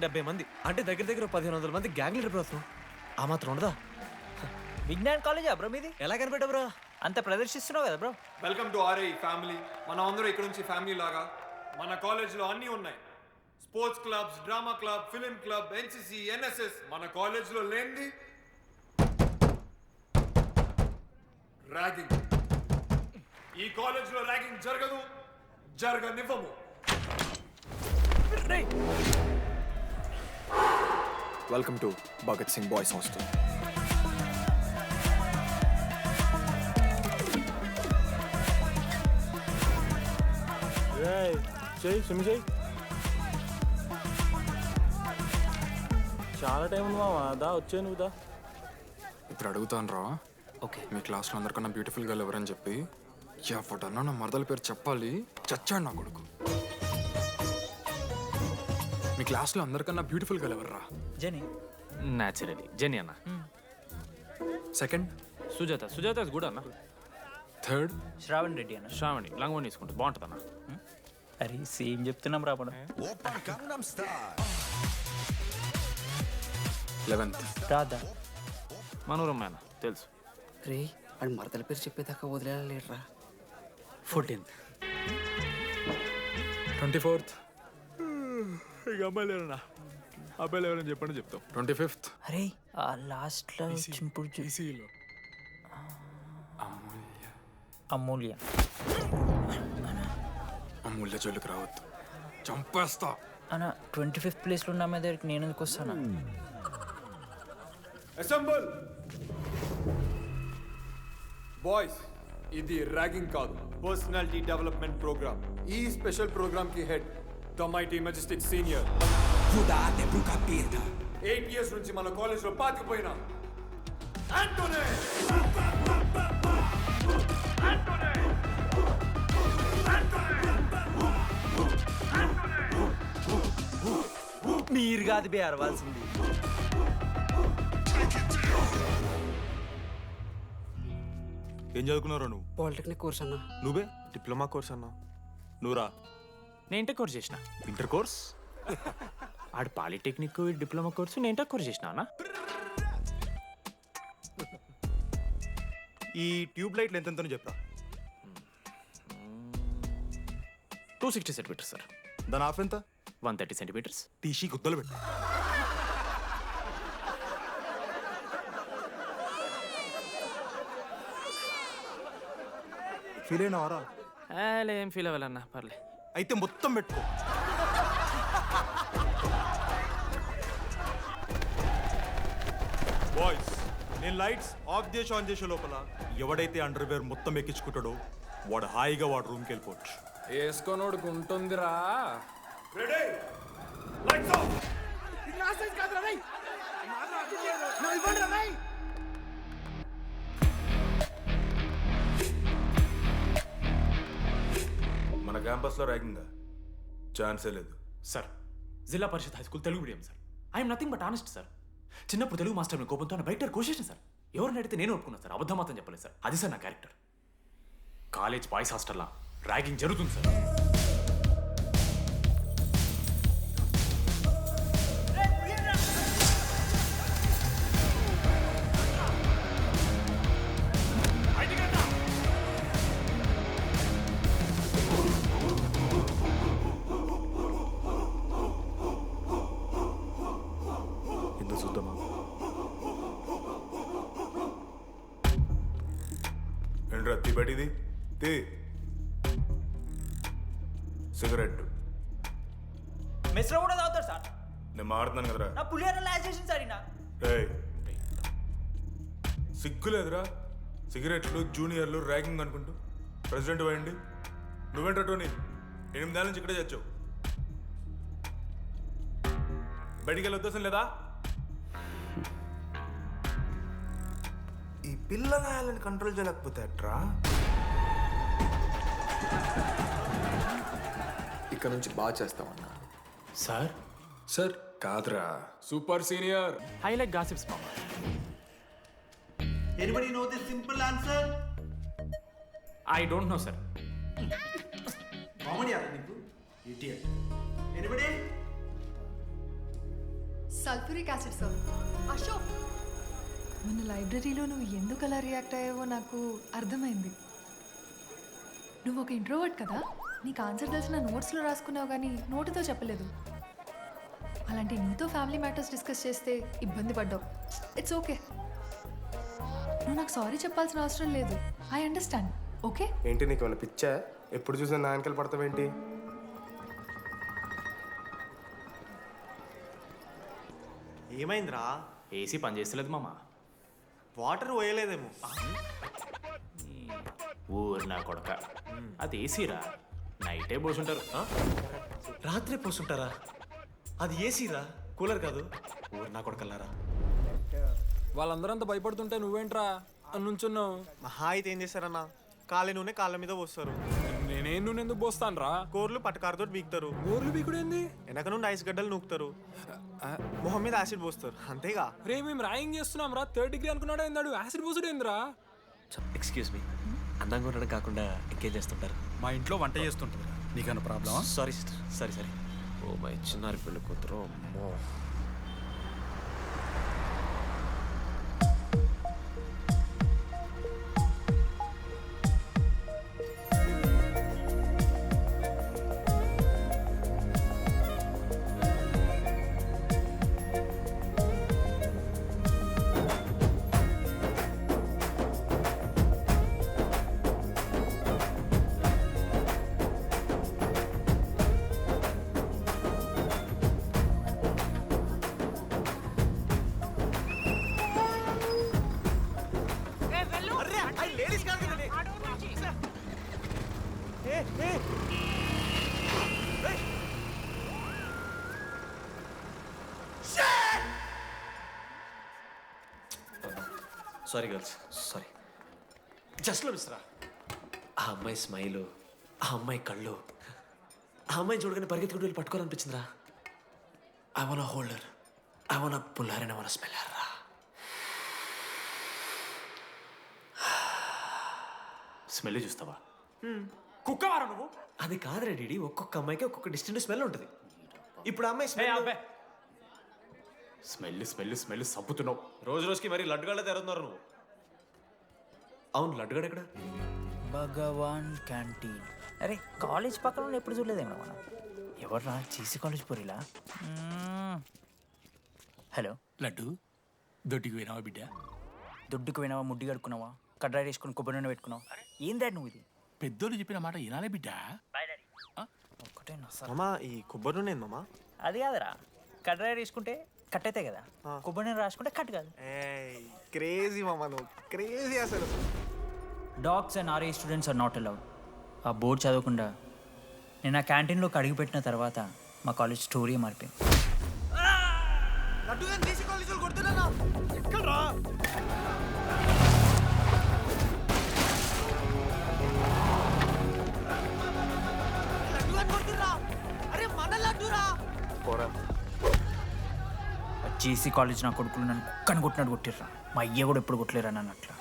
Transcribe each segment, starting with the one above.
70 మంది అంటే దగ్గర దగ్గర 1500 మంది గ్యాంగ్ లీడర్ బ్రో అతను. ఆ మాత్రం ఉండదా? విజ్ఞాన్ కాలేజా బ్రో మీది? ఎలా కనిపెట్టా బ్రో? అంత ప్రదర్శిస్తున్నావు కదా bro. Welcome to RI family. మనం అందరూ ఇక్కడ నుంచి ఫ్యామిలీ లాగా. మన కాలేజ్లో అన్నీ ఉన్నాయి. Sports clubs, drama club, film club, NCC, NSS. మన కాలేజ్లో లేనిది ర్యాగింగ్. ఈ కాలేజ్లో ర్యాగింగ్ జరగదు, జరగనివ్వము. Welcome to Bhagat Singh boys hostel. చాలా టైం ఉంది మామ, దా వచ్చే నువ్వు దా. ఇప్పుడు అడుగుతాను రా. ఓకే. మీ క్లాస్లో అందరికన్నా బ్యూటిఫుల్ గర్ల్ ఎవరని చెప్పి ఎవడన్నా నా మరదల పేరు చెప్పాలి. చచ్చాడు నా కొడుకు. మీ క్లాస్లో అందరికన్నా బ్యూటిఫుల్ గర్ల్ ఎవర్రా? జని. న్యాచురలీ జెనీ అన్న. Second Sujatha. Sujatha is good అన్న. థర్డ్ శ్రావణ్ రెడ్డి అన్న. శ్రావణి లంగోని తీసుకుంటుంది, బాగుంటుంది అన్న. అరే సేమ్ చెప్తున్నాం రాపడం. 11th రాదా? మనోరమ్మ అన్న తెలుసు. రే వాడు మరదల పేరు చెప్పేదాకా వదిలేరా. 14th. 24th ఇక అమ్మాయి లేరన్నా, అబ్బాయిలు ఎవరైనా చెప్పండి చెప్తాం. 25th అరే ఆ లాస్ట్ లో చింపుడు ఈసీలో అమూల్య. అమూల్య జోలికి రావద్దు, చంపేస్తా. అన్న 25th ప్లేస్లో ఉన్న అమ్మాయి దగ్గరికి నేను ఎందుకు వస్తాను? Assemble boys. ఇది ర్యాగింగ్ కాదు, పర్సనాలిటీ డెవలప్మెంట్ ప్రోగ్రామ్. ఈ స్పెషల్ ప్రోగ్రామ్ కి head the mighty Majestic senior. 8 years నుంచి మన కాలేజ్ లో పాతిపోయినా ఆంటోనీ. మీరు కాదు బే అరవాల్సింది. ఏం చదువుకున్నారా నువ్వు? పాలిటెక్నిక్ కోర్స్ అన్న. నువ్వే డిప్లొమా కోర్స్ అన్నా. నువ్వురా? నేను ఇంటర్ కోర్స్ చేసిన. Inter course? ఆడు పాలిటెక్నిక్ డిప్లొమా కోర్సు, నేను ఇంటర్ కోర్స్ చేసిన అన్న. ఈ ట్యూబ్ లైట్లు ఎంతెంతనో చెప్పరా. 260 సెంటీమీటర్స్ సార్. దాని ఆఫ్ ఎంత? 130 సెంటీమీటర్స్. టీసీ గుద్దలు పెట్టు. ఫీల్ అయినావారా? ఏం ఫీల్ అవ్వాలన్నా, పర్లే. అయితే మొత్తం పెట్టుకో. బాయ్స్, నేను లైట్స్ ఆఫ్ చేసి ఆన్ చేసే లోపల ఎవడైతే అండర్వేర్ మొత్తం ఎక్కించుకుంటాడో వాడు హాయిగా వాడు రూమ్కి వెళ్ళిపోవచ్చు. వేసుకోనోడుకు ఉంటుందిరా. Ready, lights off. మన క్యాంపస్లో ర్యాగింగ్ ఛాన్సే లేదు sir, Zilla Parishad high school Telugu medium sir. I'm nothing but honest sir. చిన్నప్పుడు తెలుగు మాస్టర్ కోపంతో నా బయట కోసేసిన సార్. ఎవరిని అడిగితే నేను ఒప్పుకున్నాను సార్, అబద్ధం మాత్రం చెప్పలేదు సార్. అది సార్ నా క్యారెక్టర్. కాలేజ్ బాయ్స్ హాస్టల్లా ర్యాగింగ్ జరుగుతుంది సార్. ఎందుకు చూద్దామా? ఏంట్రా తిబడిది తే సిగరెట్. మెస్లో కూడా తాగుతాడు సార్. నేను మారుతున్నాను కదరా. నా పులిహోర లాస్ట్ చేసింది సార్ ఈయన. ఏయ్, సిగ్గులేదురా? సిగరెట్లు జూనియర్లు ర్యాగింగ్ అనుకుంటూ ప్రెసిడెంట్ పోయండి. నువ్వేంట్రా టోనీ, 8 ఏళ్ళ నుంచి ఇక్కడే చచ్చావు. బయటికి వెళ్ళే ఉద్దేశం లేదా? ఈ పిల్లలని కంట్రోల్ చేయలేకపోతే అట్రా. ఇక్కడ నుంచి బాగా చేస్తామన్నా. సార్ సార్ కాదురా, super senior. I like gossips మామ. Anybody know the simple answer? I don't know, sir. Comedy, idiot. Anybody? Sulphuric acid sir. Ashok, మన లైబ్రరీలో నువ్వు ఎందుకు అలా రియాక్ట్ అయ్యావో నాకు అర్థమైంది. నువ్వు ఒక ఇంట్రోవర్ట్ కదా, నీకు ఆన్సర్ తెలిసిన నోట్స్లో రాసుకున్నావు కానీ నోటితో చెప్పలేదు. అలాంటి నీతో ఫ్యామిలీ మ్యాటర్స్ డిస్కస్ చేస్తే ఇబ్బంది పడ్డావు. ఇట్స్ ఓకే, నువ్వు నాకు సారీ చెప్పాల్సిన అవసరం లేదు. I understand. ఓకే? ఏంటి నీకు ఏమైనా పిచ్చా? ఎప్పుడు చూసినా నా వెనకాల పడతావేంటి? ఏమైందిరా? ఏసీ పని చేస్తలేదు మామ. వాటర్ పోయలేదేమో. ఊరు నా కొడక, అది ఏసీరా, నైటే పోసుంటారు. రాత్రే పోసుంటారా? అది ఏసీరా, కూలర్ కాదు. ఊరు నా కొడకల్లారా. వాళ్ళందరూ అంత భయపడుతుంటే నువ్వేంట్రా అని నుంచున్నావు? మహా అయితే ఏం చేస్తారన్నా, కాళ్ళ నూనె కాళ్ళ మీద పోస్తారు. నేనేం నువ్వు ఎందుకు పోస్తాను రా? కోర్లు పట్టకారుతో బీకుతారు. ఊర్లు బీకుడేంది? వెనక నుండి ఐస్ గడ్డలు నూకుతారు. మొహం మీద యాసిడ్ పోస్తారు, అంతేగా. రే మేము ర్యాగింగ్ చేస్తున్నాం రా. 3rd డిగ్రీ అనుకున్నాడు ఏందాడు? యాసిడ్ పోసుడేంద్రా? ఎక్స్క్యూజ్ మీ, అందంగా ఉండడం కాకుండా ఇంకేం చేస్తుంటారు? మా ఇంట్లో వంట చేస్తుంటారు. నీకన్నా ప్రాబ్లమా? సారీ సిస్టర్, సరే. ఓ మై చిన్నారి పెళ్ళి కూతురు, అమ్మో. Sorry girls, sorry. జస్ట్ లో మిస్రా. ఆ అమ్మాయి స్మైలు, ఆ అమ్మాయి కళ్ళు, ఆ అమ్మాయిని చూడగానే పరిగెత్తుకుంటూ వెళ్ళి పట్టుకోవాలనిపించిందిరా. I want hold her, I want pull her and I want smell రా. స్మెల్ చూస్తావా? కుక్కవారా నువ్వు? అది కాదురా డీడీ, ఒక్కొక్క అమ్మాయికి ఒక్కొక్క డిస్టింట్ స్మెల్ ఉంటుంది. ఇప్పుడు ఆ అమ్మాయి స్మెల్ సబ్బుతున్నావు. రోజు రోజుకి మరి లడ్డుగాళ్ళ తెరుతున్నారు నువ్వు. అవును, లడ్డుగాడు ఎక్కడ? భగవాన్ క్యాంటీన్. అరే కాలేజ్ పక్కన ఎప్పుడు చూడలేదేమో మనం. ఎవర్రా చేసి కాలేజ్ పోరిలా? హలో లడ్డు, దొడ్డికి పోయినావా బిడ్డ? దొడ్డుకు పోయినావా, ముడ్డి కడుక్కున్నావా, కడ్రా వేసుకుని కొబ్బరి నూనె పెట్టుకున్నావా? ఏం డాడ్ నువ్వు ఇది? పెద్దోళ్ళు చెప్పిన మాట వినాలే బిడ్డ. ఒక్కటే మామా, ఈ కొబ్బరి నూనె ఏంది మామా? అది కాదురా, కడ్రా వేసుకుంటే కట్ అవుతాయి కదా, కొబ్బరి నూనె రాసుకుంటే కట్ కాదు. క్రేజీ మామా, నువ్వు క్రేజీ అసలు. Dogs and RA students are not allowed. ఆ బోర్డు చదవకుండా నేను ఆ క్యాంటీన్లోకి అడుగుపెట్టిన తర్వాత మా కాలేజ్ స్టోరీ మారిపోయింది. జేసీ కాలేజ్ నా కొడుకులు నన్ను కుక్కని కొట్టినట్టు కొట్టిర్రా. మా అయ్య కూడా ఎప్పుడు కొట్టలేరా నన్ను అట్లా.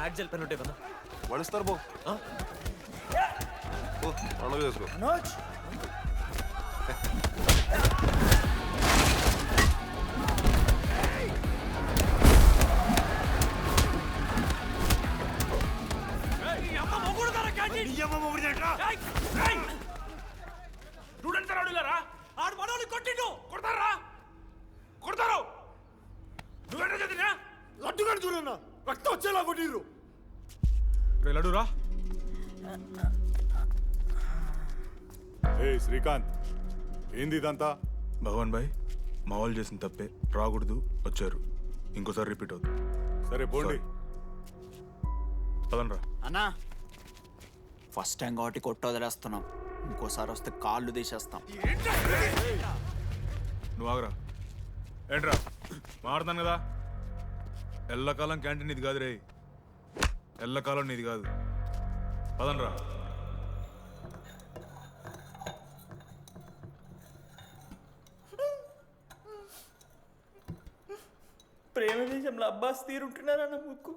యాక్జల్ పెన్ ఉంటే కదా వడిస్తారు బో. పండుగ చేసుకో. ఆడు మనోళ్ళు కొట్టిండు, కొడతారా? కొడతారు. నువ్వేంటో చదివినా లడ్డుగాని చూడన్నా, రక్తం వచ్చేలా కొట్టిర్రు. లడ్డురా. ఏ శ్రీకాంత్, ఏంది ఇదంతా? భగవాన్ భాయ్, మా వాళ్ళు చేసిన తప్పే, రాకూడదు, వచ్చారు, ఇంకోసారి రిపీట్ అవుతుంది. సరే పోండి, పదండ్రా. అన్నా, ఫస్ట్ టైం కాబట్టి కొట్టు వదిలేస్తున్నాం, ఇంకోసారి వస్తే కాళ్ళు తీసేస్తాం. నువ్వు ఆగరా. ఏంట్రా మారుతాను కదా. ఎల్లకాలం క్యాంటీన్ ఇది కాదు రే, ఎల్లకాలం నీది కాదు. పదండ్రా. ప్రేమ దేశంలో అబ్బాస్ తీరుంటున్నారా నా ముక్కు?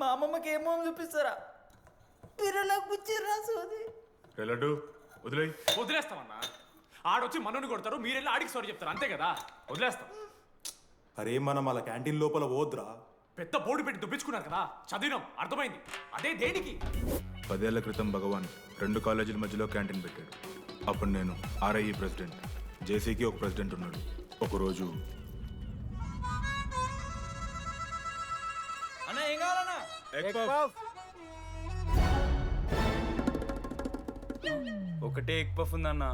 మా అమ్మమ్మకి ఏమో చూపిస్తారా? పిల్లలకు పుచ్చిర్రా సోది. లడ్డు వదిలే. వదిలేస్తామన్నా. ఆడొచ్చి మనోని కొడతారు, మీరెళ్ళి ఆడికి సారీ చెప్తారు, అంతే కదా? వదిలేస్తాం. అరే మనం అలా క్యాంటీన్ లోపల పోద్రా. పెద్ద బోర్డు పెట్టి దుబ్బించుకున్నారు కదా, చదివినాం, అర్థమైంది. అదే దేనికి? 10 ఏళ్ల క్రితం భగవాన్ 2 కాలేజీల మధ్యలో క్యాంటీన్ పెట్టాడు. అప్పుడు నేను ఆర్ఐఈ ప్రెసిడెంట్, జేసీకి ఒక ప్రెసిడెంట్ ఉన్నాడు. ఒకరోజు అన్న ఏం కావాలన్నా? ఒకటే ఎగ్ పఫ్ ఉందన్న.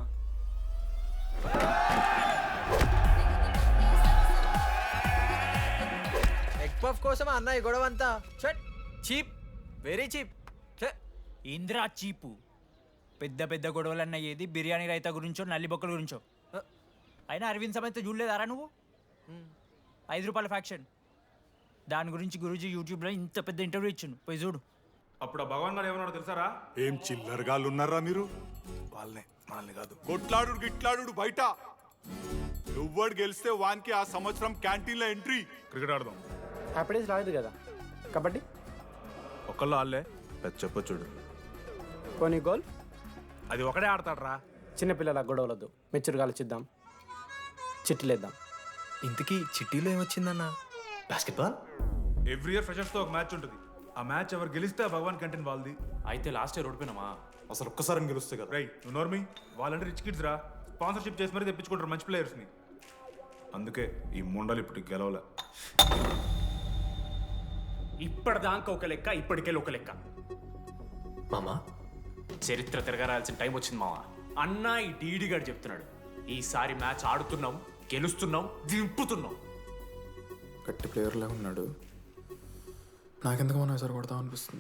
ఎగ్ పఫ్ కోసం అన్న ఈ గొడవ అంతా చీప్, వెరీ చీప్. ఇంద్రా చీపు. పెద్ద పెద్ద గొడవలన్న ఏది బిర్యానీ రైతా గురించో నల్లి బొక్కల గురించో. అయినా అరవింద్ సమేత చూడలేదారా నువ్వు? 5 రూపాయల ఫ్యాక్షన్ దాని గురించి గురూజీ యూట్యూబ్లో ఇంత పెద్ద ఇంటర్వ్యూ ఇచ్చిండు, పోయి చూడు. అప్పుడు ఆ భగవాన్ గారు ఏమన్నాడు తెలుసారా? ఏం చిల్లరగాళ్ళు ఉన్నారా మీరు? వాళ్ళని కాదు, కొట్లాడు గిట్లాడు బయట. నువ్వడు గెలిస్తే వానికి ఆ సంవత్సరం క్యాంటీన్లో ఎంట్రీ. క్రికెట్ ఆడదాం. హ్యాపీ రాలేదు కదా. కబడ్డీ ఒకళ్ళు ఆడలే, పెద్ద చెప్పొచ్చుడు. కొన్ని గోల్. అది ఒకడే ఆడతాడు రా. చిన్నపిల్లల గొడవలొద్దు, మెచ్యూర్గా ఆలోచిద్దాం, చిట్టిలేద్దాం. ఇంతకీ చిట్టీలో ఏమొచ్చిందన్న? బాస్కెట్బాల్. ఎవ్రీ ఇయర్ ఫ్రెషర్స్ తో ఒక మ్యాచ్ ఉంటుంది. ఆ మ్యాచ్ ఎవరు గెలిస్తే ఆ భగవాన్ క్యాంటీన్ వాళ్ళది. అయితే లాస్ట్ ఇయర్ ఓడిపోయినామా? అసలు ఒక్కసారి గెలుస్తే కదా. రై నువ్వు నోర్మి, వాళ్ళంటే రిచ్ కిడ్స్ రా. స్పాన్సర్షిప్ చేసి మరీ తెప్పించుకుంటారు మంచి ప్లేయర్స్ని. అందుకే ఈ ముండలు ఇప్పుడు గెలవలే. ఇప్పటిదాకా ఒక లెక్క, ఇప్పటికెళ్ళి ఒక లెక్క. మామా చరిత్ర తిరగరాల్సిన టైం వచ్చింది మావా. అన్నా ఈ డీడీ గారు చెప్తున్నాడు, ఈసారి మ్యాచ్ ఆడుతున్నాం, గెలుస్తున్నాం, దింపుతున్నాం. గట్టి ప్లేయర్లా ఉన్నాడు. నాకెందుకు మనం ఎసరు కొడతాం అనిపిస్తుంది.